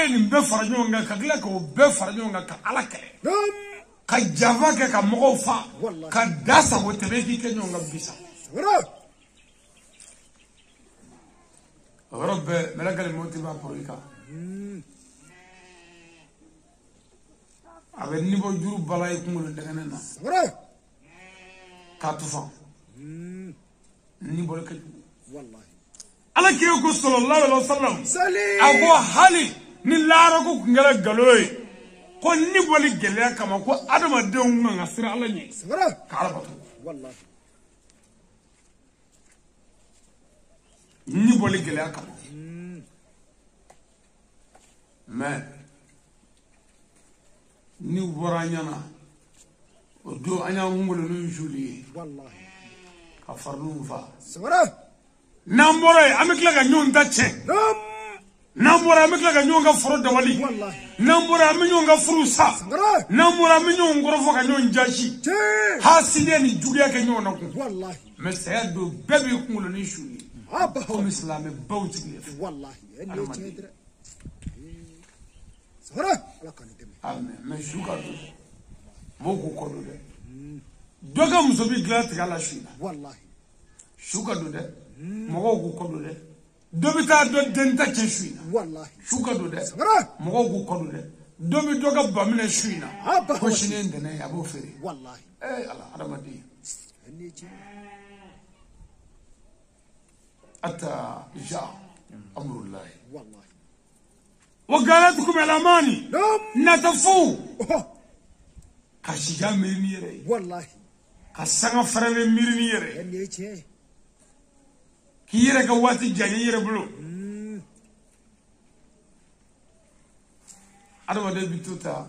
ni be faranyonga ka gila ko be faranyonga ka ala kale ka java ke ka mo fa ka dasa wo tebe ki kenyonga bisa رب ملك الموت ما برويكا أبني بوجرو بلاي كمل دعنا كاتوفا نبولك والله على كيوكو صلى الله عليه وسلم أبو حالي نلاركو كنجلا جلوي كون نبولي جليا كما كو أدم أدم من غسر على ني كاربتو والله ni boli gele akam mais ni waranyana o do anya ngolo no juli wallahi ka farnu fa sawara namore amikla ga nyon dace namore amikla ga nyon ga foro dawali wallahi namore aminyon ga furusa namore aminyon ngoro fo ga nyon jashi haside ni juliya ke nyon na ku wallahi mais sayado bebe ngolo ni juli هم إسلامي بوتي والله اللي تدري سهرة لا كان يدمي آمين مشوكا موكو كودو ده دوغا مزوبي غلات على شيء والله شوكا ده موكو كودو ده دوبيتا دو دنتا كشوينا والله شوكا ده سهرة موكو كودو ده دوبي دوغا بامنا شوينا كوشينين ده يا ابو فري والله اي الله رمدي اللي أتى جاء amrullah والله وقالتكم الاماني نعم نتفو كاشيجا ميرنيري والله كاسانغا فرامي ميرنيري ينيتي كيرا كواتي جانيري بلو أنا بدي بتوتا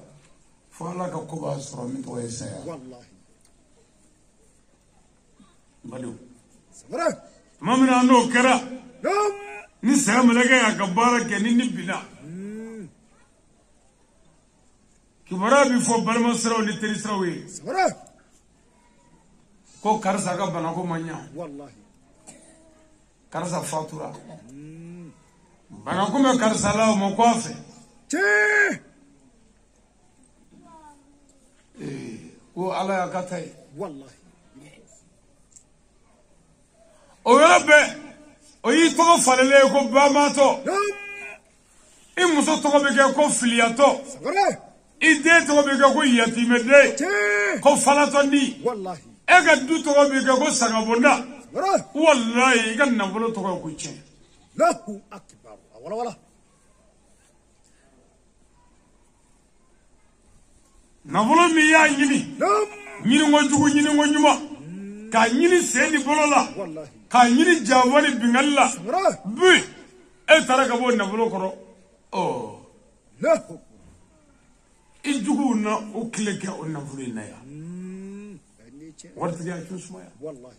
فلا كوبا سرا من تويسا والله بدو سمرة ما من عنده كرا نعم نسهم لقى يا كبارة كنيني بنا كبارة بيفو بالما سرا ولتري سراوي سمرة كو كارسا كبنا كو مانيا والله كارسا فاتورا بنا كو ما كارسا لا ومقافي تي هو على كتاي والله ويبه ويتوقع فلله كو باماتو نعم إمسو توقع بيجي كو فلياتو سمرة إيدي توقع بيجي كو يتيمدي تي كو فلاتوني والله إيجادو توقع بيجي كو سانغابوندا سمرة والله إيجاد نبلو توقع كو تشين له أكبر ولا نبلو ميا يني نعم ñini ngo jugu ñini ngo ñuma ka ñini seeni bolola والله ka ñini jawani bingalla سمرة bi e taraka bo nabulo koro oh له ijugu na o kileke o nabulo na ya ينيتي warta ya chusmaya والله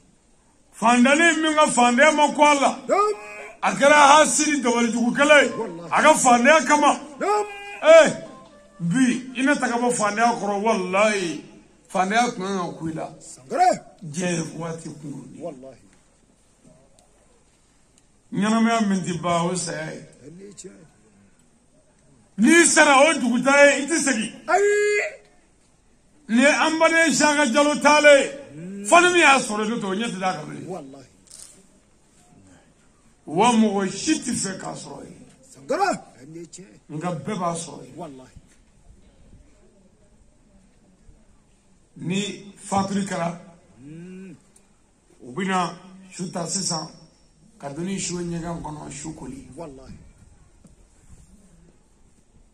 fandane minga fande ma kwala نعم akara hasiri dawal jugu kale aga fande kama نعم bi ina takabo fande koro wallahi fande ko kuila سمرة je wati kunguni والله ñanama minti bawo say ينيتي ni sara o dugutaye iti segi أي ni ambale shaga jalo tale fanami ya soro to nyati da kabli والله wa mo shiti fe ka soro سمرة ينيتي nga beba soro والله ni faturi kara ubina shuta sisa kaduni shu nyega kono shukuli والله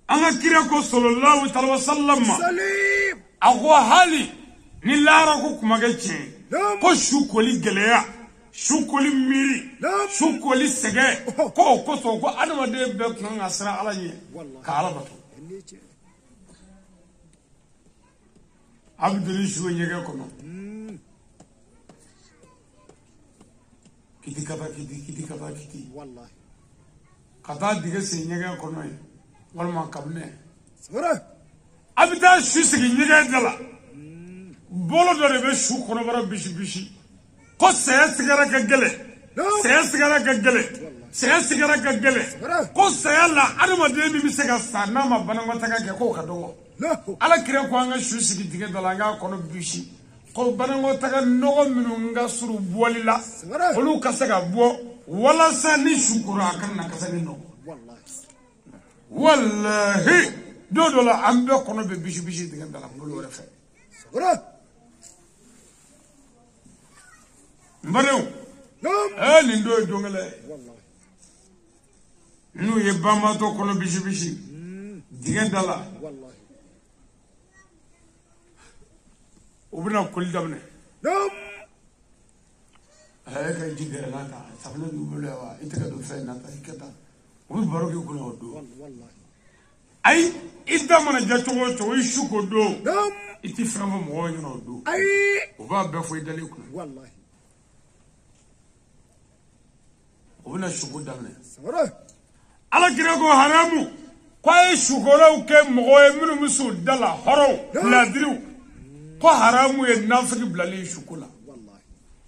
anga kira ko sallallahu alaihi wasallam سليم agwa hali ni lara ko kuma gace نعم ko shukuli geleya shukuli miri نعم shukuli sege ko so ko adama de be kan asra ala ye والله ka ala bato ينيتي abdul shu nyega kono kiti kiti والله kata dige se nyega kono ye walma kabne سمرة abita shu sigi nyega dala bolo do be shu kono bara bishi ko se sigara ka gele نعم saya sigara ka gele saya sigara ka gele ko saya la adama de bi se ka sa na ma banango ta ka ke ko ka dogo له ala kire ko anga shu sigi dige dala nga kono bishi ko banango ta ka nogo minu nga suru bolila سمرة olu ka se ka bo wala sa ni shukura kan na ka se ni no والله wallahi do la ambe kono be bishi dige dala bolo wala fe سمرة mbarew نعم ni ndo jongale والله nu ye bama to kono bishi dige dala والله ubina kul damne نعم ay kay jigere na ta sabna du bole wa itaka do fe na ta ikata ubi baroke kuna odo والله ay idda mana jatto to shuko do نعم iti fama mo nyo no do أي uba be fo idale kuna والله ubina shuko damne سمرة ala kire ko haramu kwa shukoro ke mo e minu musu dala horo la diru ko haramu e nafiki blali shukula والله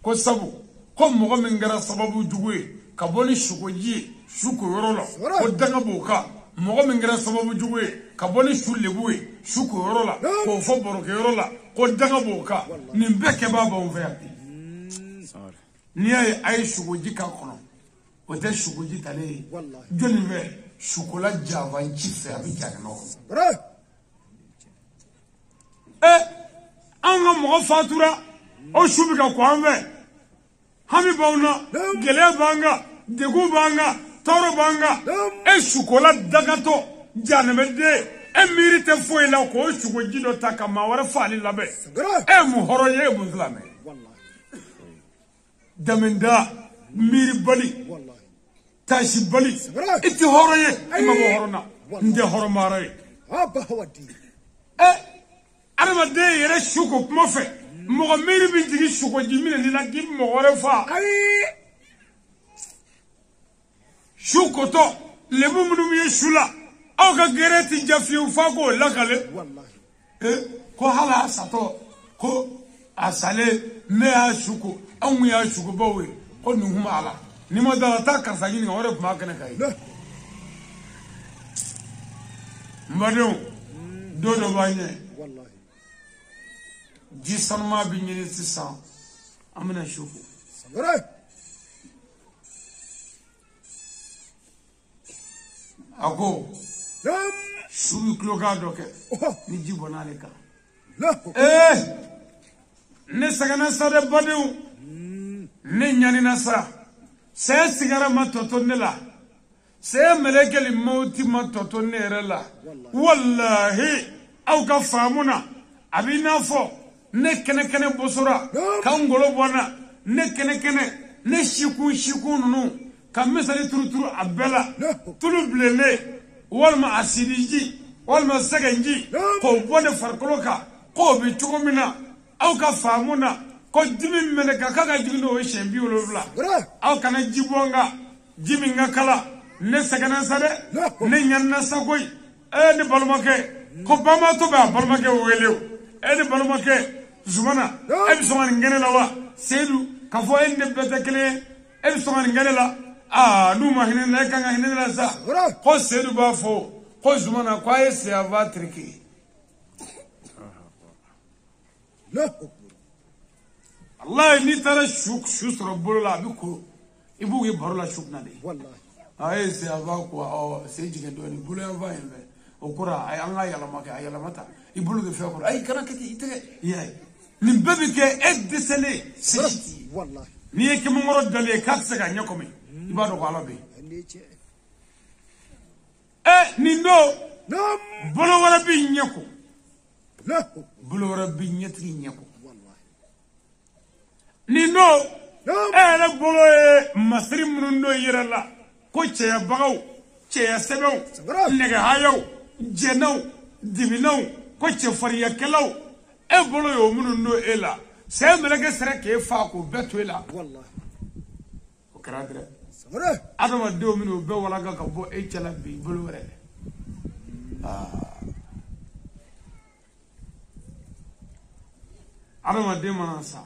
ko sabu ko mo min gara sababu juwe ka boni shukoji shuko yorola ko danga boka mo min gara sababu juwe ka boni shulebuwe shuko yorola ko fo boroke yorola ko danga boka ni mbeke baba on fa ni ay shukoji ka kono o te shukoji tale والله joni ve shukola javanchi fe abi jagno سمرة anga mo fatura o shubi ka ko anve hami bauna gele banga degu banga toro banga e sukola dagato janamede e mirite foila ko suko jido taka mawara fali labe e mu horoye bu islame wallahi damenda miri bali wallahi tashi bali iti horoye ima mo horona nde horomare aba hawadi arama de yere suko mofe mo miri bi jigi suko jimine lila gi mo hore fa suko to le mumnu ye shula aw ka gereti jafiu fa ko lakale wallahi ko hala sato ko asale me ha suko an ya suko bawe ko nu huma ala ni mo dala ta ka sagini ngore kuma kana kai mbadon dodo banye wallahi jisanma bi nyini sisan amna suko sabare ako shubi kloka doke ni jibona le ka ne sagana sare badu ne nyani nasa se sigara matoto ne la se melekeli mauti matoto ne rela wallahi au ka famuna abina fo ne kene bosora ka ngolo bona ne kene ne shiku nunu ka mesali turu abela tulu blele walma asidiji walma saganji ko bone farkoloka ko bi tugumina au ka famuna ko dimi mele ka kaga jigno we shembi wolobla au kana jibonga jiminga kala ne sagana sade ne nyanna sakoy ne balmake ko bama to ba balmake welew ne balmake zumana bi somani ngene lawa sedu ka fo en de betekle bi somani ngene la numa hinin la kanga hinin la sa ko sedu ba fo ko zumana ko ay se ava triki Allah ni tara shuk shusra bulala biko ibu ge barola shuk na de wallahi ay se ava ko se jige do ni bulu ava yembe okura ay anga yala maka ayala mata ibulu ge fe ko ay kana kati ite yay ni bebe ke edesele sejiti wallahi ni ke mo ngoro dale katse ga nyakomi ibado ko alabe nindo bolo wara bi nyako bolo wara bi nyatri nyako wallahi nindo la bolo masri mundo yirala ko cheya bagaw cheya sebaw nega hayaw jenaw diminaw ko che fariya kelaw bolo yo mundo ela se meleke sere ke fa ko beto ela wallahi o karadre adama do minu be wala ga ka bo e chala bi bolo were adama de manasa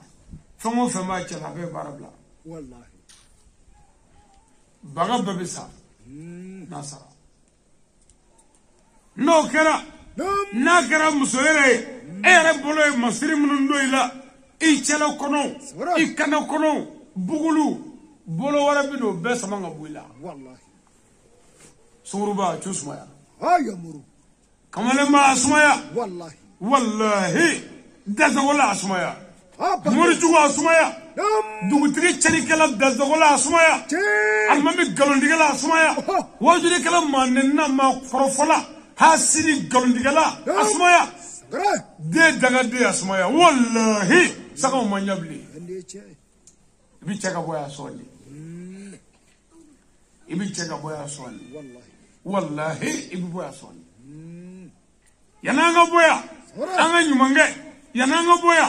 fongo fema chala be barabla wallahi baga babisa nasara no kera na kera musoyere ere bolo e masiri mundo ila i chala kono i kana kono bugulu bolo wara bino be samanga buila wallahi suruba chusmaya ayamuru kamale ma asmaya wallahi daza wala asmaya mori jugo asmaya dugu tiri chari kala daza wala asmaya almami galondigala asmaya wajuri kala manenna ma forofola hasiri galondigala asmaya de daga de asmaya wallahi saka manyabli bi chaka boya soli ibi cheka boya soni wallahi ibi boya soni yananga boya anga nyumange yananga boya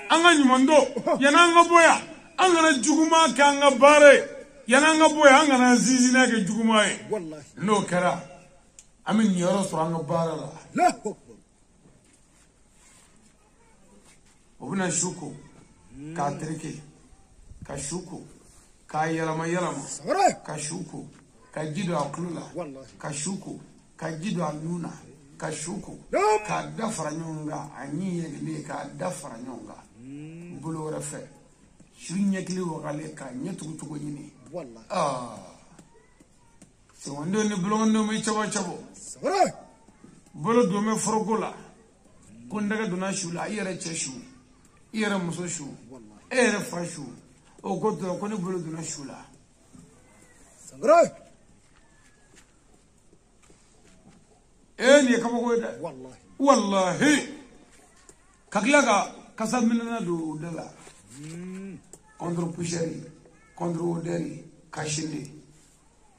anga nyumando yananga boya anga na juguma kanga bare yananga boya anga na zizina ke juguma e no kara amin yoro so anga bara la obuna shuku ka trike ka shuku ka yalama ka shuku ka jido aklula ka shuku ka jido anuna ka shuku ka dafara nyonga anyi yele ka dafara nyonga bulo rafe shunya kili wakale ka nyetu tugo nyini so wando ni bulo ndo mi chabo bulo do me forogola kundaga duna shula iyere cheshu iyere muso shu ere fashu o godo ko ni bulo duna shula ni kabako da wallahi kaklaga kasamina do dala contre pusheri contre oderi kashindi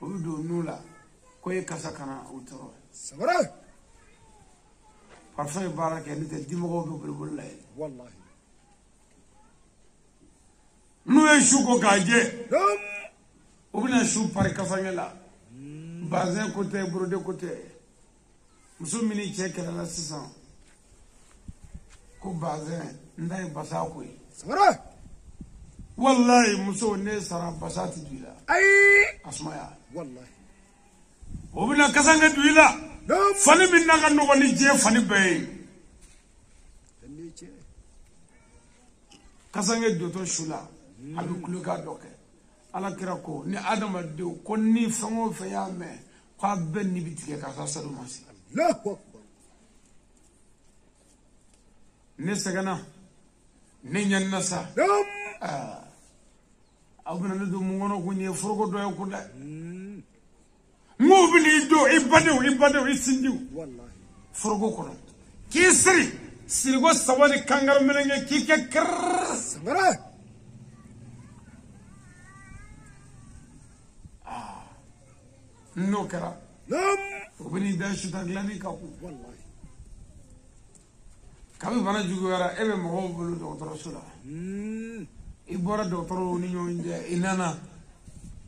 udo nula koy kasakana utoro sabara parfait baraka ni te dimogo be bullahi wallahi nous shuko gaje ubina shu par kasangela bazin côté brodé côté musumini chekela la 600 ko bazin ndai basa ko sabara wallahi muso ne sara basati dila ay asmaya wallahi ubina kasanga dila fani min naga no ni je fani be kasanga doto shula abi kuluka doke ala kira ko ni adama de ko ni fango fe ya me kwa ben ni bitike ka sa sadu masi Allahu akbar ne sagana ne nyanna sa abuna ne do mu ngono ko ni furgo do ko da mo bini do ibado isindiu wallahi furgo ko ki siri go sawani kangar menenge ki ke kr sabara no kara nam ubini da shuta glani ka ku wallahi kabi bana jugo yara ebe mo bulu docteur sula ibora docteur ni nyonje inana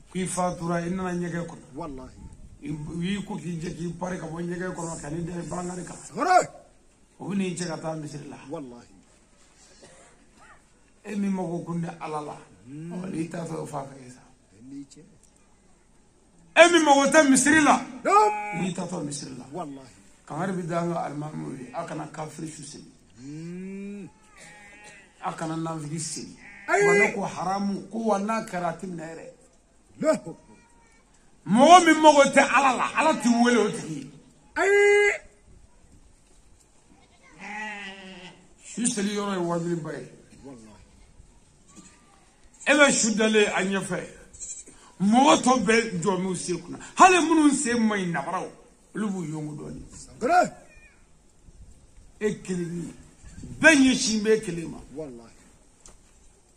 ku fatura inana nyege ko wallahi wi ko ki je ki pare ka bo nyege ko ka ni de bangare ka sabara ubini je ka ta misirla wallahi emi mo ko kunde alala o li ta so fa ka isa emi mo wata misirla li ta to misirla wallahi kamar bidanga almamu akana kafir shusi akana navigisi wala ko haramu ko wana karatim nere lahu mo mi mo te alala ala ti wele o ti ay shusi li yoro wajili bay wallahi ebe shudale anyafe mo to be do mi usekuna hale munun se mai nabaraw lubu yongu doni sabara ekelimi benye shimbe kelema wallahi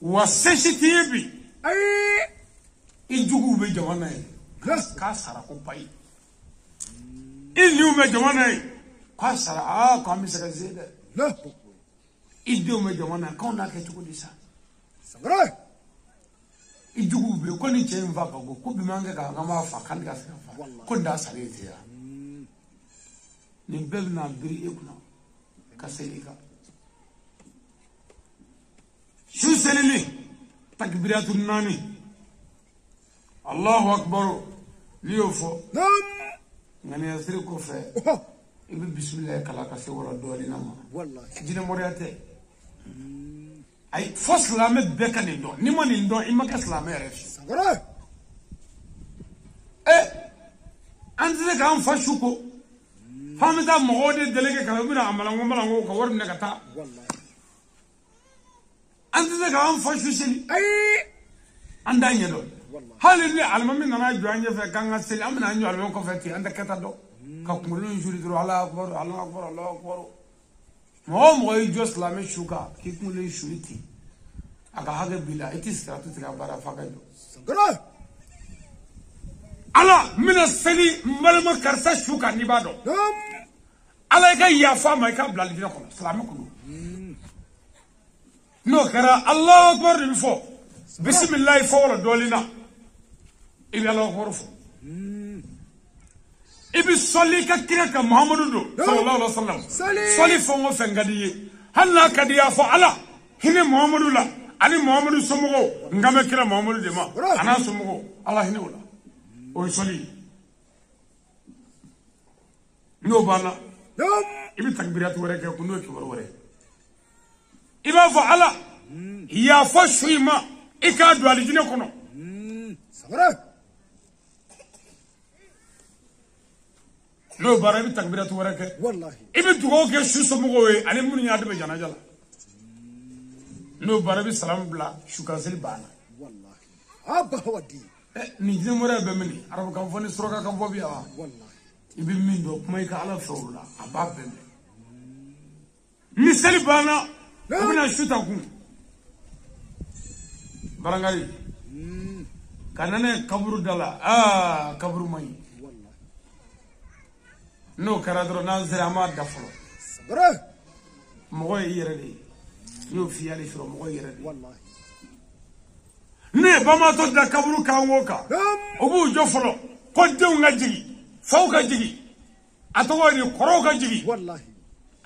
waseshitibi ay ijugu be jamana yi ka sara ko pai inu me jamana yi ka sara ka mi sara zede lahu idu me jamana ka na ke tuku disa sabara ijugu be ko ni chen va ka go ko bi manga ka ma fa kan ka sara fa ko nda sare te ya ni bel na biri ekuna kaselika شو سللي تكبيرات الناني الله أكبر ليوفو نعم يعني يسرقوا في إبي بسم الله كلا كسور الدولي نما والله جينا مرياتي أي فصل لامد بكا ندون نما ندون إما كسلام يعرف سبرا أنت ذاك أم فشوكو فهم ذا مغودي دلك كلامنا عملنا عملنا كورنا كتا والله أنت ذاك أم فشوسني أي عندنا يدون هل اللي على من أنا جواني في كان غسل أمنا أنجو على من كفتي عندك كتادو كقولون يجوري درو على أكبر الله أكبر الله أكبر ما هو يجوز لامي شوكا كيف مولي يشوريتي أكا هذا بلا إتيستراتو تكابارا فاكايدو سبرا على من السني ملما كرسا شوكا نيبادو نعم على يكا يافا ما يكا بلا لجنا كنا سلامي كنو نو كرا الله أكبر نفو بسم الله فورا دولينا إبي الله أكبر فو إبي صلي كتيرك محمد صلى الله عليه وسلم صلي فوق فنجدي هلا كديا فعلا هنا محمد لا أنا محمد سمعه نعم كلا محمد جماعة أنا سمعه الله هنا ولا ويصلي نو بالا نعم إبي تكبيرات ورك يكونوا كبر ورك إبا فعلا يا فشوي ما إكاد والدينا كنو سبرا لو بارا إبي تكبيرات ورك والله إبي تقول كيشو سمعه أنا مني يادم جانا جلا لو بارا إبي سلام بلا شو كاسل بانا والله أبا هو الدين نيجي مرة بمني أربع كم فني سرقة كم فوبيا والله ibi min do kuma ka ala fawla ababbe misali bana abuna shuta ku barangari kanane kaburu dala kaburu mai no karadro na zirama daflo sabra mo yere de yo fi ali fro mo yere de wallahi ne bama to da kaburu kan woka obu joflo ko dew ngajigi fawka jigi atowari koroka jigi wallahi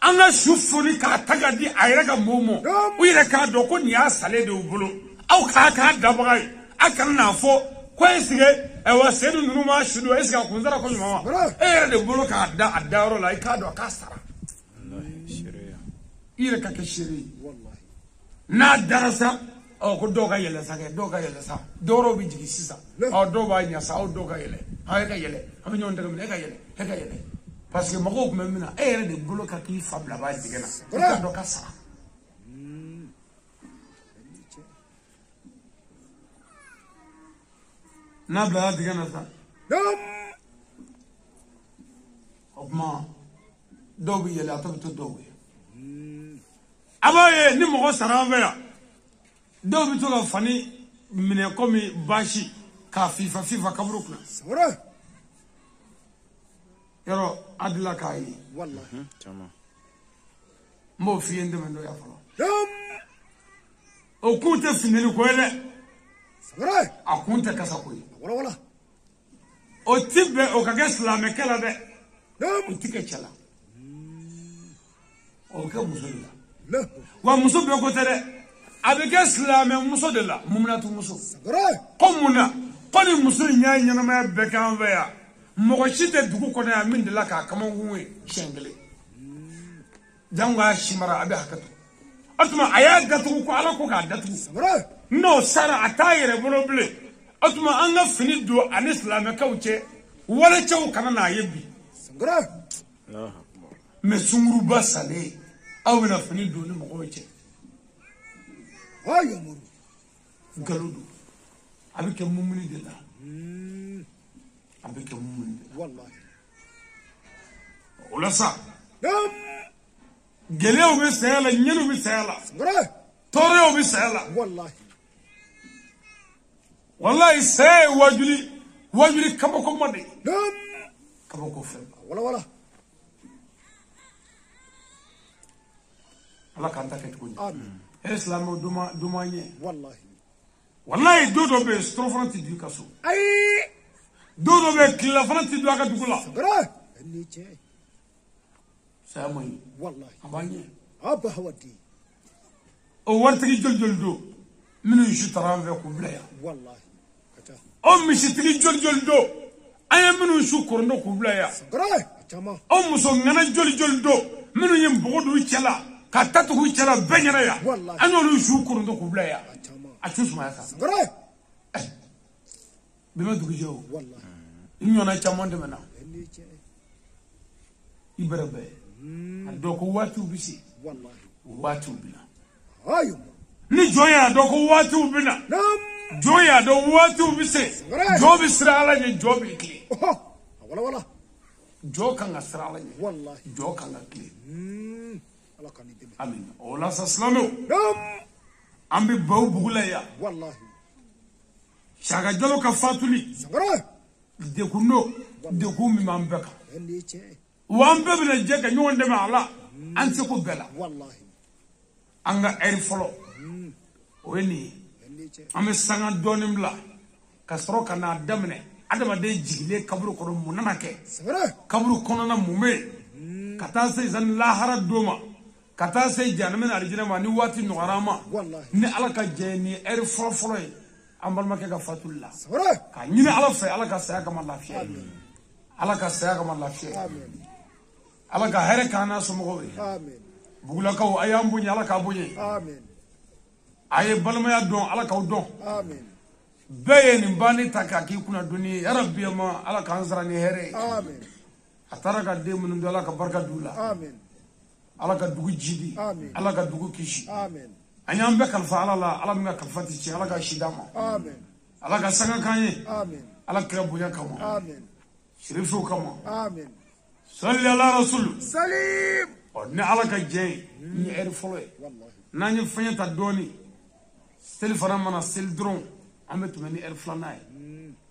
anga shufuni ka tagadi ayraga momo uyire ka do ko niya sale de ubulo aw ka dabagai akan na fo ko esige e wa sedu nunu ma shudo esiga kunzara ko mama de bulo ka adaro la ka do ka sara wallahi shiriya ire ka ke shiri wallahi na darasa o ko doga yele sa ke doga yele sa doro bi jigi sisa o do ba nya sa o doga yele ha ka yele ha nyon daga me ka yele parce que mako ko memina de bulo ka ki fabla ba digena ka do ka sara na bla digena sa obma do bi yele ato to do we abaye ni mako sara vera do bi to ka fani mine komi bashi ka fifa kaburu kuna sabra yaro adla kai wallahi tamam mo fi ende mendo ya falo o kunte fineli ko ele sabra akunte kasa ko wala o tibbe o kage islame kala de o tike chala o ke musulila la wa muso be ko tere abike islame muso de la mumnatu muso sabra komuna koni muso nya nya ma be kan ve ya mo shite dugu ko na min de la ka kama nguwe shengele janga shimara abi hakatu atuma aya gatu ko ala ko ka datu sabra no sara atayere boloble atuma anga fini do an islam kawche wala chaw kana na yebi sabra Allah akbar me sunguru basale aw na fini do ni mo koche ayo muru galudu abike mumuni de la abike mumuni wallahi wala sa gelew be sala nyenu be sala sabra toreo be sala wallahi say wajuli kaba ko made kaba ko fe wala ala kan ta ket ko ni amin islam duma nye wallahi dodo be strofranti du kaso ay dodo be kilafranti du aka dugula sabra ni che sa moy wallahi abanye aba hawadi o wartigi jol do minu shutaran ve ko blaya wallahi kata o mi shitigi jol do ay minu shukur ndo ko blaya sabra chama o muso ngana jol do minu yim bogodu chala ka tatu hu chala benyara ya anolu shukur ndo ko blaya a chusma ya sabra bima dugu jew wallahi nyona chamonde mena ni che ibarabe ado ko watu bisi wallahi watu bina ayo ni joya do ko watu bina joya do watu bisi jobi srala ni jobi kli wala jo kan srala ni wallahi jo kan kli ala kan ni amin ola saslamo ambi baw bugula ya wallahi shaga jalo ka fatuli sabra de kuno de kumi mambeka ni che wambe bina jeka nyonde ma ala anse ko bela wallahi anga eri folo weni ni che ame sanga donim la kasro kana damne adama de jigile kabru ko munana ke sabra kabru kono na mume kata se zan lahara doma kata se janame na aljina ma ni wati no arama wallahi ni ala ka jeni eri folo ambal make ka fatulla sabra ka nyine ala fe ala ka saya kama lafiya ala ka saya kama lafiya amen ala ka here kana sumo be amen bugula ka ayam bunya ala ka bunye amen aye balma ya don ala ka don amen beye ni bani takaki kuna duni ya rabbi ma ala ka ansara ni here amen atara ka de mun do ala ka barka dula amen ala ka dugu jidi amen ala ka dugu kishi amen anyam be kalfa ala mga kalfati ci ala ka shidama amen ala ka sanga kanye amen ala ka bunya kama amen shirifu kama amin salli ala rasul salim ni ala ka jey ni folo wallahi nañu fanyata doni sel fara mana sel dron ametu ni flanaay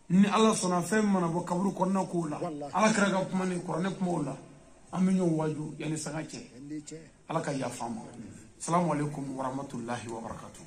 ni ala sona fem mana bo kabru ko na ko la ala kra ga kuma ni ko ne kuma la aminyo waju yani sanga ce ndi ce ala ka ya fama assalamu alaikum wa rahmatullahi wa barakatuh